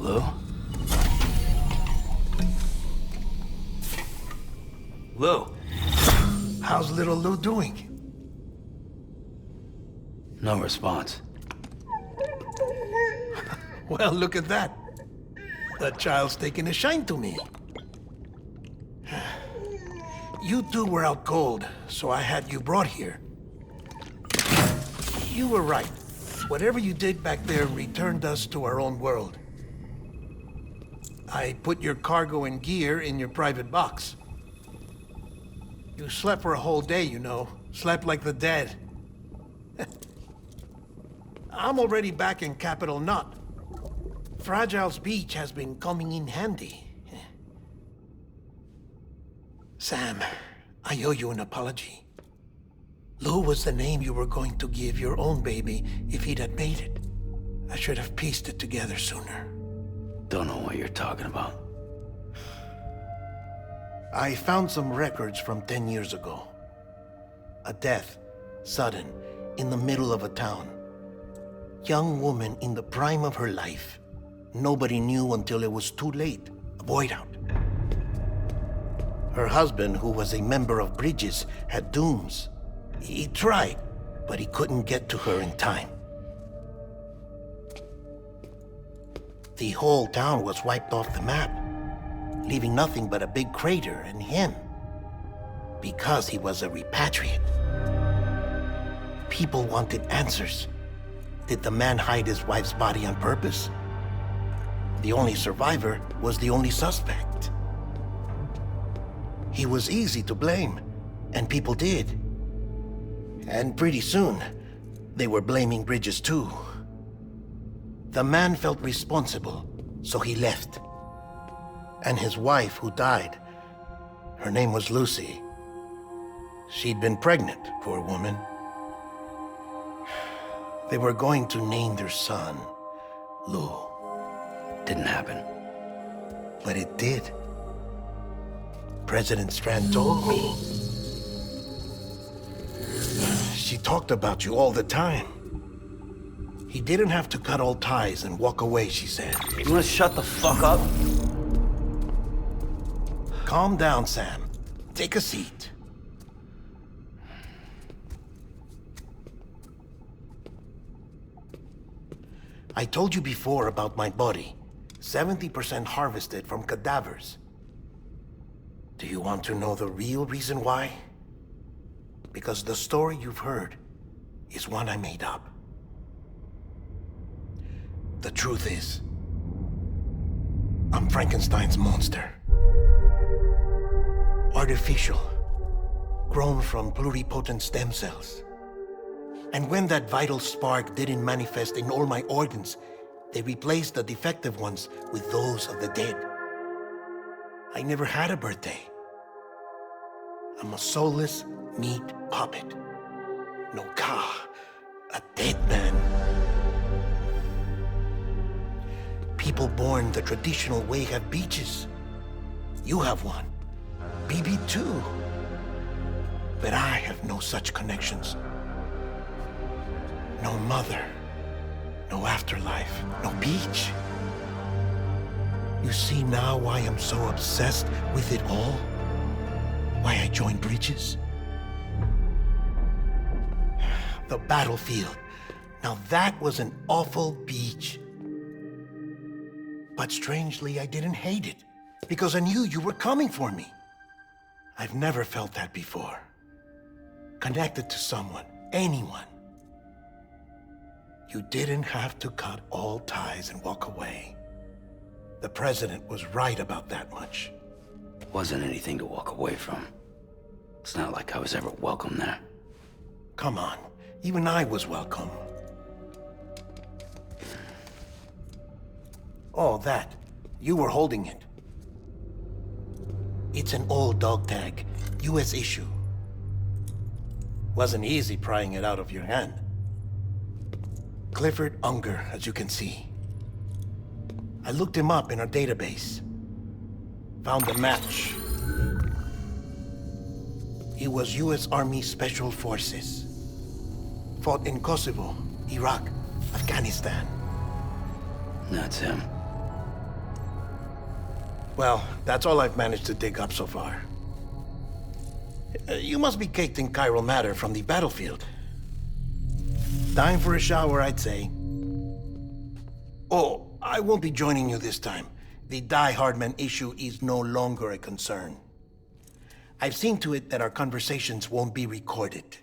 Lou? Lou? How's little Lou doing? No response. Well, look at that. The child's taking a shine to me. You two were out cold, so I had you brought here. You were right. Whatever you did back there returned us to our own world. I put your cargo and gear in your private box. You slept for a whole day, you know. Slept like the dead. I'm already back in Capital Knot. Fragile's beach has been coming in handy. Sam, I owe you an apology. Lou was the name you were going to give your own baby if he'd had made it. I should have pieced it together sooner. Don't know what you're talking about. I found some records from 10 years ago. A death, sudden, in the middle of a town. Young woman in the prime of her life. Nobody knew until it was too late. A void out. Her husband, who was a member of Bridges, had dooms. He tried, but he couldn't get to her in time. The whole town was wiped off the map, leaving nothing but a big crater and him. Because he was a repatriate. People wanted answers. Did the man hide his wife's body on purpose? The only survivor was the only suspect. He was easy to blame, and people did. And pretty soon, they were blaming Bridges too. The man felt responsible, so he left. And his wife, who died, her name was Lucy. She'd been pregnant, poor woman. They were going to name their son Lou. Didn't happen. But it did. President Strand told me. She talked about you all the time. He didn't have to cut all ties and walk away, she said. You wanna shut the fuck up? Calm down, Sam. Take a seat. I told you before about my body. 70% harvested from cadavers. Do you want to know the real reason why? Because the story you've heard is one I made up. The truth is, I'm Frankenstein's monster. Artificial, grown from pluripotent stem cells. And when that vital spark didn't manifest in all my organs, they replaced the defective ones with those of the dead. I never had a birthday. I'm a soulless meat puppet. No ka, a dead man. People born the traditional way have beaches. You have one. BB too. But I have no such connections. No mother. No afterlife. No beach. You see now why I'm so obsessed with it all? Why I joined Bridges? The battlefield. Now that was an awful beach. But strangely, I didn't hate it, because I knew you were coming for me. I've never felt that before. Connected to someone, anyone. You didn't have to cut all ties and walk away. The president was right about that much. Wasn't anything to walk away from. It's not like I was ever welcome there. Come on, even I was welcome. Oh, that. You were holding it. It's an old dog tag, US issue. Wasn't easy prying it out of your hand. Clifford Unger, as you can see. I looked him up in our database. Found a match. He was US Army Special Forces. Fought in Kosovo, Iraq, Afghanistan. That's him. Well, that's all I've managed to dig up so far. You must be caked in chiral matter from the battlefield. Time for a shower, I'd say. Oh, I won't be joining you this time. The Die Hardman issue is no longer a concern. I've seen to it that our conversations won't be recorded.